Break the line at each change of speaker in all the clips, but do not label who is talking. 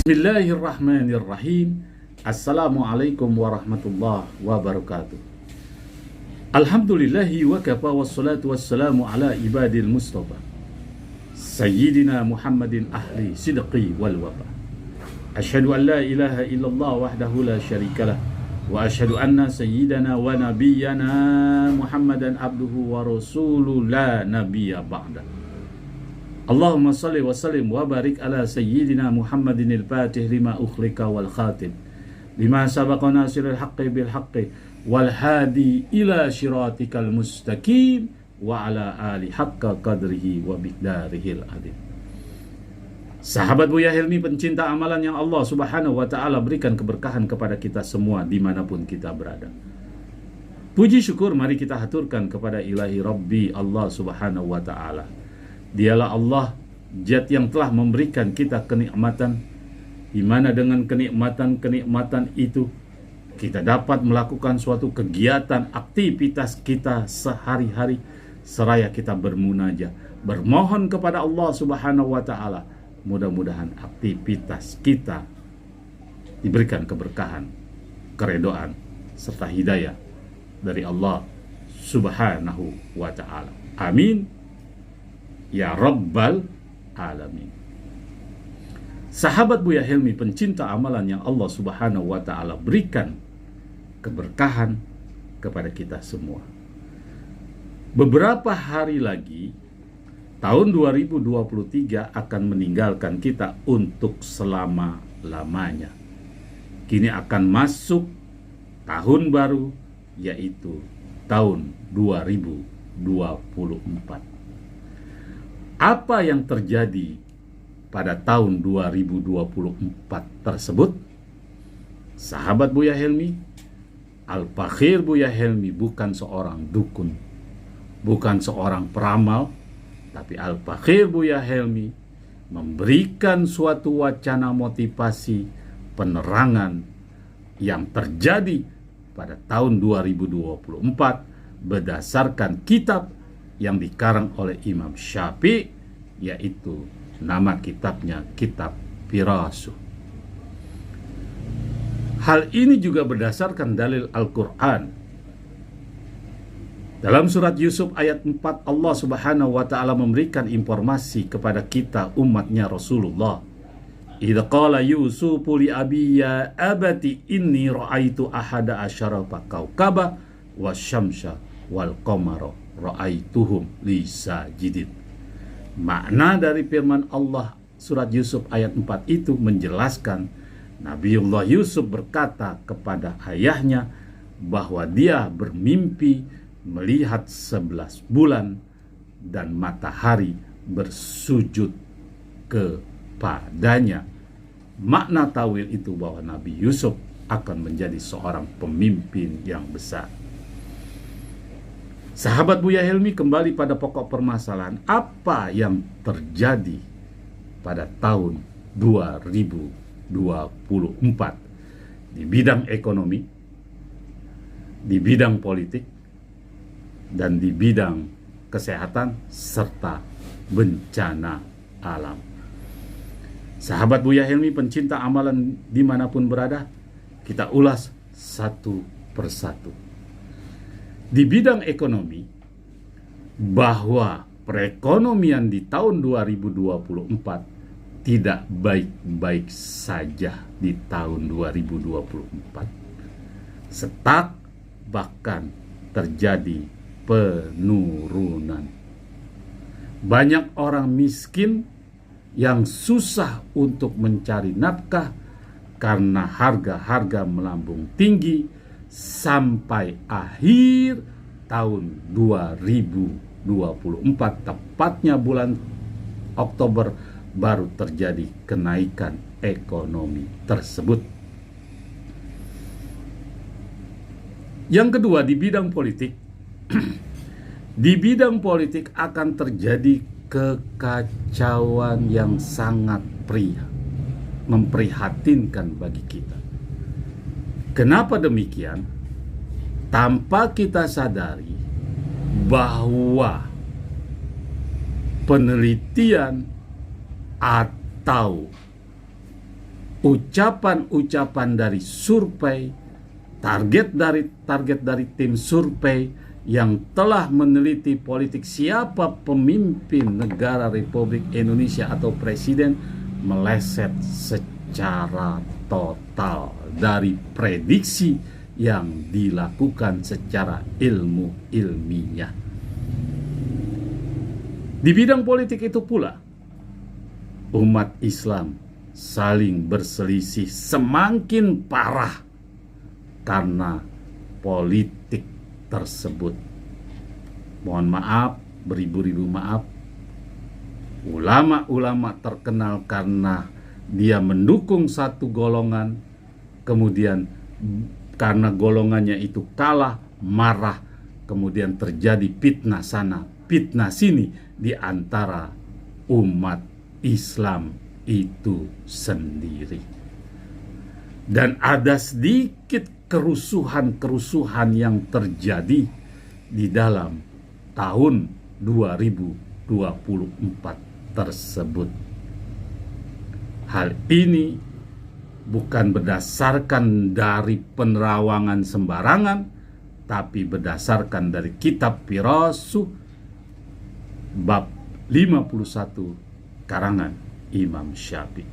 Bismillahirrahmanirrahim. Assalamualaikum warahmatullahi wabarakatuh. Alhamdulillahi wa kafa wassalatu wassalamu ala ibadil mustafa Sayyidina Muhammadin ahli sidqi wal wafa. Asyhadu an la ilaha illallah wahdahu la syarikalah wa asyhadu anna sayyidana wa nabiyyana Muhammadan abduhu wa rasuluhu la nabiyya ba'da. Allahumma salli wa sallim wa barik ala sayyidina Muhammadin al-fatih lima ukhlika wal khatim lima sabaqa nasiril haqqi bil haqqi wal hadi ila syiratikal mustaqim wa ala ali haqqa qadrihi wa biqdarihil adim. Sahabat Buya Helmi, pencinta amalan yang Allah subhanahu wa ta'ala berikan keberkahan kepada kita semua dimanapun kita berada. Puji syukur mari kita haturkan kepada ilahi Rabbi Allah subhanahu wa ta'ala. Dialah Allah, Zat yang telah memberikan kita kenikmatan, di mana dengan kenikmatan itu kita dapat melakukan suatu kegiatan, aktivitas kita sehari-hari, seraya kita bermunajat, bermohon kepada Allah subhanahu wa ta'ala. Mudah-mudahan aktivitas kita diberikan keberkahan, keredoan, serta hidayah dari Allah subhanahu wa ta'ala. Amin ya Rabbal Alamin. Sahabat Buya Helmi, pencinta amalan yang Allah subhanahu wa ta'ala berikan keberkahan kepada kita semua. Beberapa hari lagi tahun 2023 akan meninggalkan kita untuk selama-lamanya. Kini akan masuk tahun baru, yaitu tahun 2024. Apa yang terjadi pada tahun 2024 tersebut? Sahabat Buya Helmi, Al-Fakhir Buya Helmi bukan seorang dukun, bukan seorang peramal, tapi Al-Fakhir Buya Helmi memberikan suatu wacana motivasi penerangan yang terjadi pada tahun 2024 berdasarkan kitab yang dikarang oleh Imam Syafi'i, yaitu nama kitabnya Kitab Firasuh. Hal ini juga berdasarkan dalil Al-Quran. Dalam surat Yusuf ayat 4, Allah subhanahu wa ta'ala memberikan informasi kepada kita umatnya Rasulullah. Idza qala Yusufu li abiyya abati inni ra'aitu ahada asyara kaukaba wasyamsa wal qamara ra'aituhum li sajidin. Makna dari firman Allah surat Yusuf ayat 4 itu menjelaskan Nabiullah Yusuf berkata kepada ayahnya bahwa dia bermimpi melihat 11 bulan dan matahari bersujud kepadanya. Makna tawil itu bahwa Nabi Yusuf akan menjadi seorang pemimpin yang besar. Sahabat Buya Helmi, kembali pada pokok permasalahan, apa yang terjadi pada tahun 2024 di bidang ekonomi, di bidang politik, dan di bidang kesehatan serta bencana alam. Sahabat Buya Helmi, pencinta amalan dimanapun berada, kita ulas satu persatu. Di bidang ekonomi, bahwa perekonomian di tahun 2024 tidak baik-baik saja di tahun 2024. Stuck, bahkan terjadi penurunan. Banyak orang miskin yang susah untuk mencari nafkah karena harga-harga melambung tinggi. Sampai akhir tahun 2024, tepatnya bulan Oktober, baru terjadi kenaikan ekonomi tersebut. Yang kedua, di bidang politik. Di bidang politik akan terjadi kekacauan yang sangat memprihatinkan bagi kita. Kenapa demikian? Tanpa kita sadari bahwa penelitian atau ucapan-ucapan dari survei, target dari tim survei yang telah meneliti politik siapa pemimpin negara Republik Indonesia atau presiden meleset secara total dari prediksi yang dilakukan secara ilmiah. Di bidang politik itu pula, umat Islam saling berselisih semakin parah karena politik tersebut. Mohon maaf, beribu-ribu maaf. Ulama-ulama terkenal karena dia mendukung satu golongan, kemudian karena golongannya itu kalah, marah, kemudian terjadi fitnah sana, fitnah sini di antara umat Islam itu sendiri. Dan ada sedikit kerusuhan-kerusuhan yang terjadi di dalam tahun 2024 tersebut. Hal ini bukan berdasarkan dari penerawangan sembarangan, tapi berdasarkan dari kitab Firasuh bab 51 karangan Imam Syafi'i.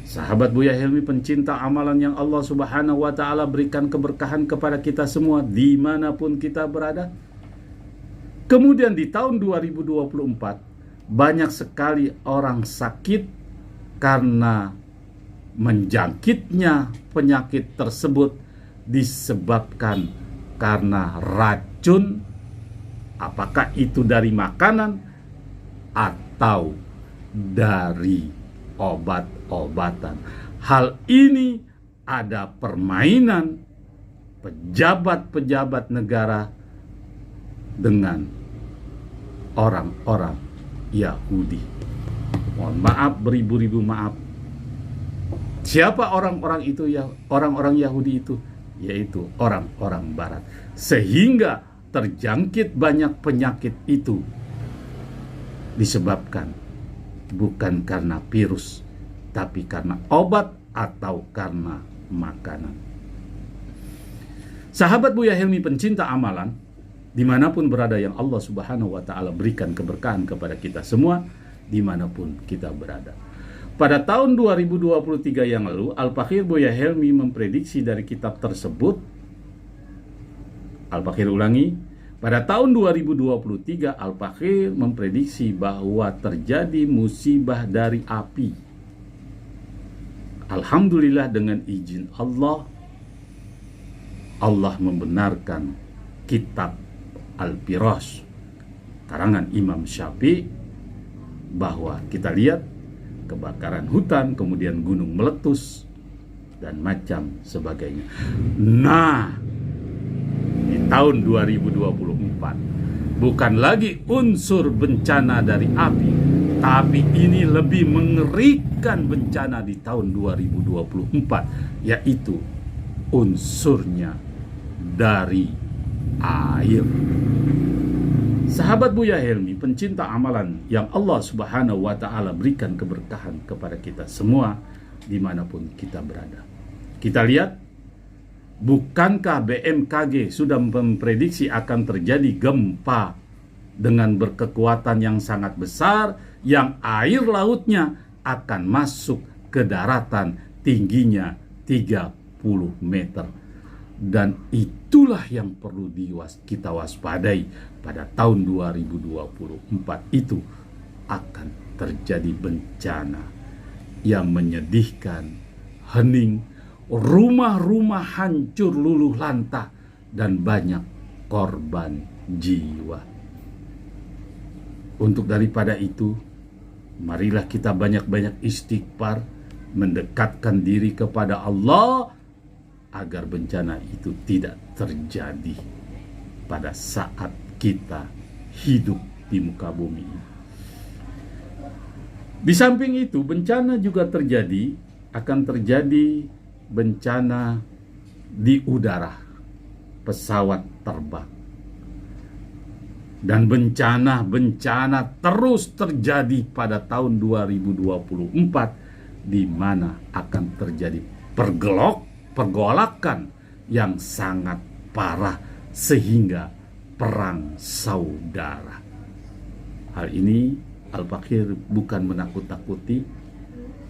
Sahabat Buya Helmi, pencinta amalan yang Allah Subhanahu wa ta'ala berikan keberkahan kepada kita semua dimanapun kita berada. Kemudian di tahun 2024 banyak sekali orang sakit karena menjangkitnya penyakit tersebut disebabkan karena racun, apakah itu dari makanan atau dari obat-obatan. Hal ini ada permainan pejabat-pejabat negara dengan orang-orang Yahudi. Mohon maaf, beribu-ribu maaf. Siapa orang-orang itu ya? Orang-orang Yahudi itu yaitu orang-orang barat. Sehingga terjangkit banyak penyakit itu disebabkan bukan karena virus, tapi karena obat atau karena makanan. Sahabat Buya Helmi, pencinta amalan, dimanapun berada yang Allah Subhanahu wa ta'ala berikan keberkahan kepada kita semua, dimanapun kita berada. Pada tahun 2023 yang lalu, Al-Fakhir Buya Helmi memprediksi dari kitab tersebut. Al-Fakhir ulangi, pada tahun 2023 Al-Fakhir memprediksi bahwa terjadi musibah dari api. Alhamdulillah, dengan izin Allah, Allah membenarkan kitab Al-Firasuh karangan Imam Syafi'i, bahwa kita lihat kebakaran hutan, kemudian gunung meletus, dan macam sebagainya. Nah, di tahun 2024 bukan lagi unsur bencana dari api, tapi ini lebih mengerikan bencana di tahun 2024, yaitu unsurnya dari air. Sahabat Buya Helmi, pencinta amalan yang Allah Subhanahu wa ta'ala berikan keberkahan kepada kita semua dimanapun kita berada. Kita lihat, bukankah BMKG sudah memprediksi akan terjadi gempa dengan berkekuatan yang sangat besar, yang air lautnya akan masuk ke daratan tingginya 30 meter. Dan itulah yang perlu kita waspadai. Pada tahun 2024 itu akan terjadi bencana yang menyedihkan, hening, rumah-rumah hancur luluh lantah, dan banyak korban jiwa. Untuk daripada itu, marilah kita banyak-banyak istighfar, mendekatkan diri kepada Allah agar bencana itu tidak terjadi pada saat kita hidup di muka bumi ini. Di samping itu, bencana juga akan terjadi bencana di udara, pesawat terbang. Dan bencana terus terjadi pada tahun 2024 di mana akan terjadi pergolakan yang sangat parah sehingga perang saudara. Hal ini Al-Fakir bukan menakut-takuti,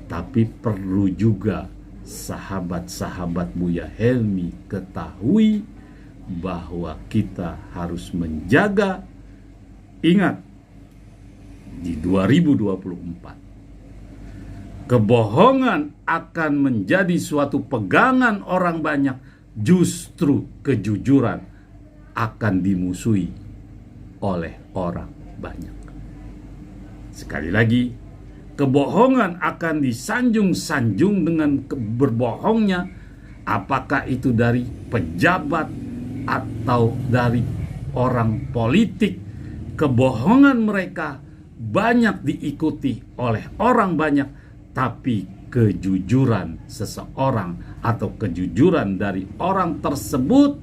tapi perlu juga sahabat-sahabat Buya Helmi ketahui bahwa kita harus menjaga. Ingat, di 2024 kebohongan akan menjadi suatu pegangan orang banyak, justru kejujuran akan dimusuhi oleh orang banyak. Sekali lagi, kebohongan akan disanjung-sanjung dengan berbohongnya, apakah itu dari pejabat atau dari orang politik. Kebohongan mereka banyak diikuti oleh orang banyak, tapi kejujuran seseorang atau kejujuran dari orang tersebut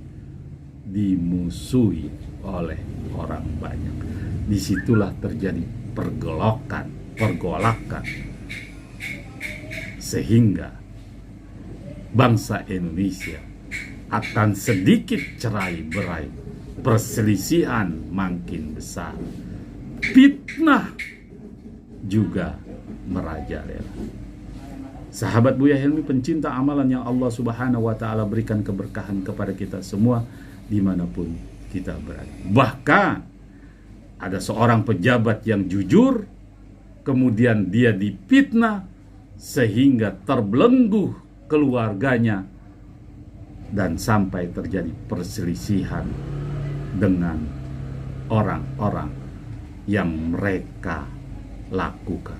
dimusuhi oleh orang banyak. Disitulah terjadi pergolakan, sehingga bangsa Indonesia akan sedikit cerai-berai, perselisihan makin besar, fitnah juga merajalela. Sahabat Buya Helmi, pencinta amalan yang Allah Subhanahu wa Ta'ala berikan keberkahan kepada kita semua dimanapun kita berada. Bahkan ada seorang pejabat yang jujur, kemudian dia difitnah sehingga terbelenggu keluarganya dan sampai terjadi perselisihan dengan orang-orang yang mereka lakukan.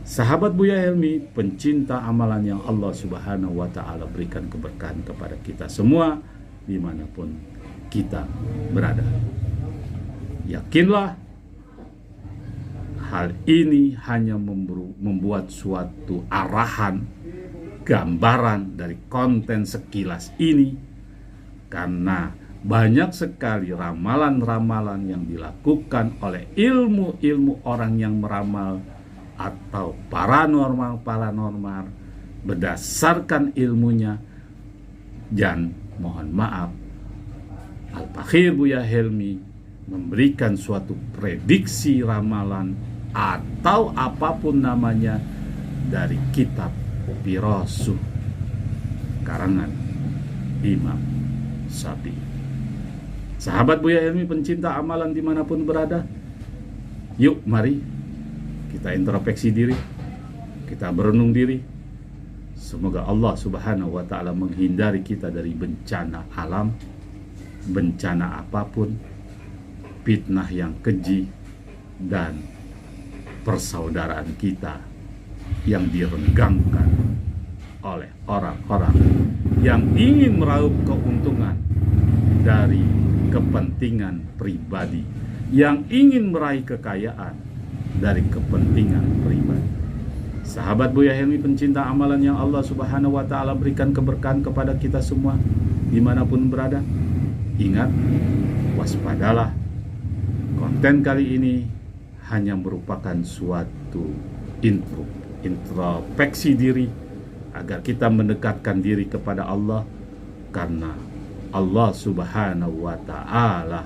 Sahabat Buya Helmi, pencinta amalan yang Allah Subhanahu wa Ta'ala berikan keberkahan kepada kita semua dimanapun kita berada. Yakinlah, hal ini hanya membuat suatu arahan, gambaran dari konten sekilas ini, karena banyak sekali ramalan-ramalan yang dilakukan oleh ilmu-ilmu orang yang meramal atau paranormal berdasarkan ilmunya. Dan mohon maaf, Al-Fakir Buya Helmi memberikan suatu prediksi ramalan atau apapun namanya dari kitab Pirasuh karangan Imam Syafi'i. Sahabat Buya Helmi, pencinta amalan dimanapun berada, yuk mari kita introspeksi diri, kita berenung diri. Semoga Allah Subhanahu wa Ta'ala menghindari kita dari bencana alam, bencana apapun, fitnah yang keji, dan persaudaraan kita yang direnggangkan oleh orang-orang yang ingin meraup keuntungan dari kepentingan pribadi, yang ingin meraih kekayaan dari kepentingan pribadi. Sahabat Buya Helmi, pencinta amalan yang Allah Subhanahu wa Ta'ala berikan keberkahan kepada kita semua dimanapun berada, ingat, waspadalah. Konten kali ini hanya merupakan suatu introspeksi diri agar kita mendekatkan diri kepada Allah, karena Allah Subhanahu wa Ta'ala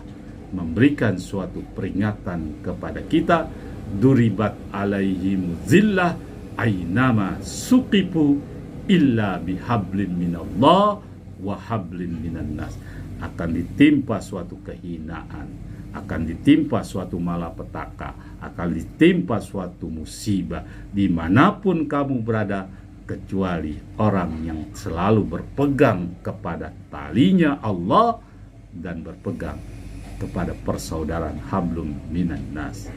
memberikan suatu peringatan kepada kita, duribat alaihim zillah ainama suqifu illa bihablin minallah wa hablin minan nas. Akan ditimpa suatu kehinaan, akan ditimpa suatu malapetaka, akan ditimpa suatu musibah dimanapun kamu berada, kecuali orang yang selalu berpegang kepada talinya Allah dan berpegang kepada persaudaraan hablum minan nas.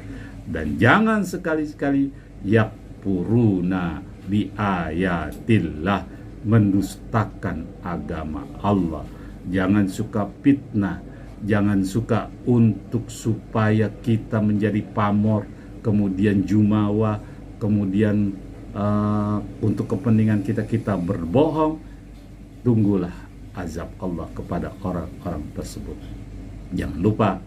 Dan jangan sekali-sekali yakfuruna bi ayatillah, mendustakan agama Allah. Jangan suka fitnah, jangan suka untuk supaya kita menjadi pamor, kemudian jumawa, kemudian untuk kepentingan kita berbohong. Tunggulah azab Allah kepada orang-orang tersebut. Jangan lupa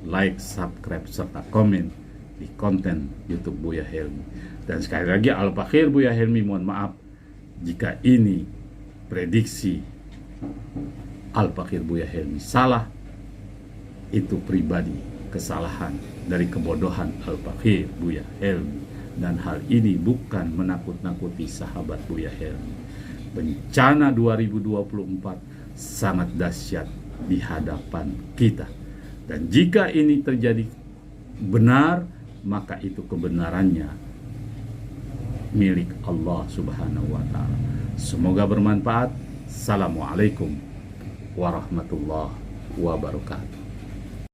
like, subscribe, serta komen di konten YouTube Buya Helmi. Dan sekali lagi Al-Fakir Buya Helmi mohon maaf jika ini prediksi Al-Fakir Buya Helmi salah. Itu pribadi kesalahan dari kebodohan Al-Fakir Buya Helmi, dan hal ini bukan menakut-nakuti sahabat Buya Helmi. Bencana 2024 sangat dahsyat di hadapan kita, dan jika ini terjadi benar, maka itu kebenarannya milik Allah Subhanahu wa Ta'ala. Semoga bermanfaat. Assalamualaikum warahmatullahi wabarakatuh.